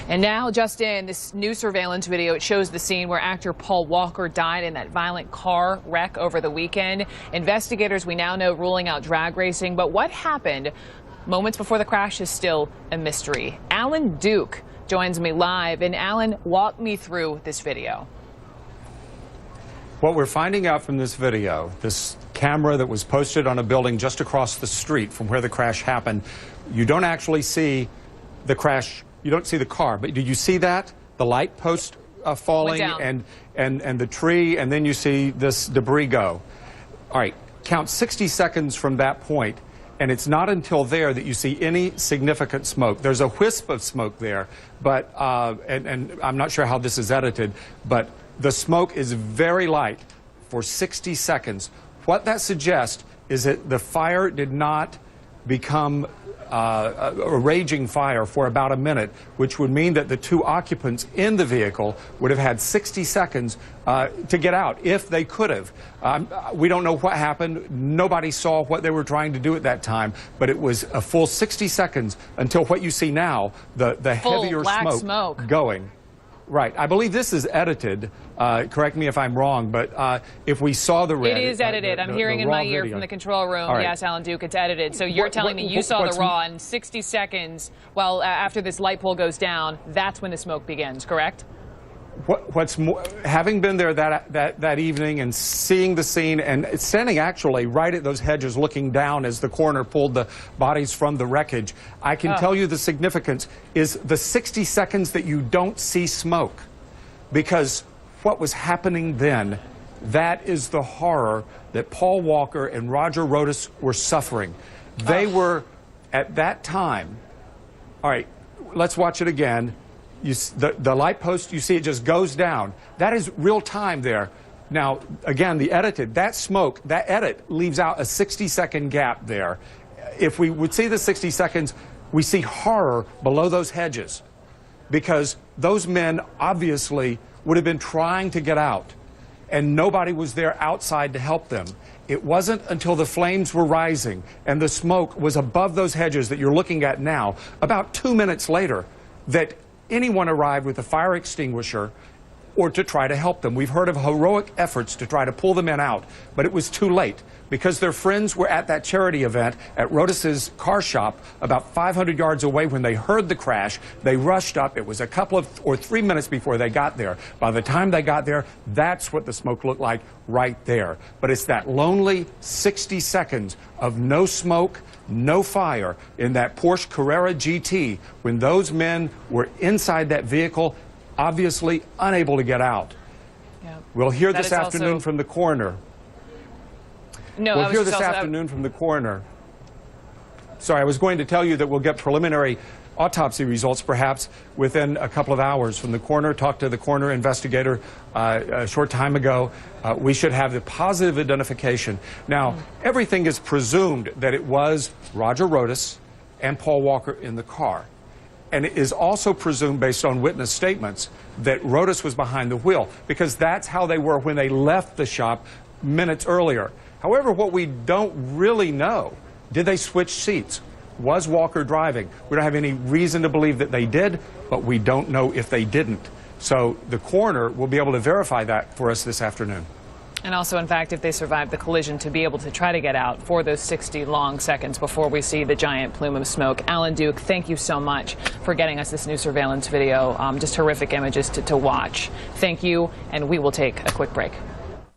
And now, just in this new surveillance video, it shows the scene where actor Paul Walker died in that violent car wreck over the weekend. Investigators, we now know, ruling out drag racing. But what happened moments before the crash is still a mystery. Alan Duke joins me live. And Alan, walk me through this video. What we're finding out from this video, this camera that was posted on a building just across the street from where the crash happened, you don't actually see the crash. You don't see the car, but did you see that? The light post falling and the tree, and then you see this debris go. All right, count 60 seconds from that point, and it's not until there that you see any significant smoke. There's a wisp of smoke there, but and I'm not sure how this is edited, but the smoke is very light for 60 seconds. What that suggests is that the fire did not become a raging fire for about a minute, which would mean that the two occupants in the vehicle would have had 60 seconds to get out, if they could have. We don't know what happened. Nobody saw what they were trying to do at that time, but it was a full 60 seconds until what you see now, the heavier smoke going. Right. I believe this is edited. Correct me if I'm wrong, but if we saw the red... It is edited. I'm hearing in my ear from the control room. Right. Yes, Alan Duke, it's edited. So you're telling me you saw the raw in 60 seconds, well, after this light pole goes down, that's when the smoke begins, correct? What's more, having been there that evening and seeing the scene and standing actually right at those hedges looking down as the coroner pulled the bodies from the wreckage, I can tell you the significance is the 60 seconds that you don't see smoke. Because what was happening then, that is the horror that Paul Walker and Roger Rodas were suffering. They were, at that time, all right, let's watch it again. The light post, you see it just goes down. That is real time there. Now, again, the edited, that smoke, that edit leaves out a 60-second gap there. If we would see the 60 seconds, we see horror below those hedges because those men obviously would have been trying to get out and nobody was there outside to help them. It wasn't until the flames were rising and the smoke was above those hedges that you're looking at now, about 2 minutes later, that anyone arrived with a fire extinguisher or to try to help them. We've heard of heroic efforts to try to pull the men out, but it was too late because their friends were at that charity event at Rodas's car shop about 500 yards away when they heard the crash. They rushed up. It was a couple of or 3 minutes before they got there. By the time they got there, that's what the smoke looked like right there. But it's that lonely 60 seconds of no smoke, no fire in that Porsche Carrera GT when those men were inside that vehicle, obviously unable to get out. Yeah. We'll hear this afternoon from the coroner. No, we'll hear this afternoon from the coroner. Sorry, I was going to tell you that we'll get preliminary autopsy results perhaps within a couple of hours from the coroner. Talked to the coroner investigator a short time ago. We should have the positive identification. Now, everything is presumed that it was Roger Rodas and Paul Walker in the car. And it is also presumed, based on witness statements, that Rodas was behind the wheel, because that's how they were when they left the shop minutes earlier. However, what we don't really know, did they switch seats? Was Walker driving? We don't have any reason to believe that they did, but we don't know if they didn't. So the coroner will be able to verify that for us this afternoon. And also, in fact, if they survived the collision, to be able to try to get out for those 60 long seconds before we see the giant plume of smoke. Alan Duke, thank you so much for getting us this new surveillance video. Just horrific images to watch. Thank you, and we will take a quick break.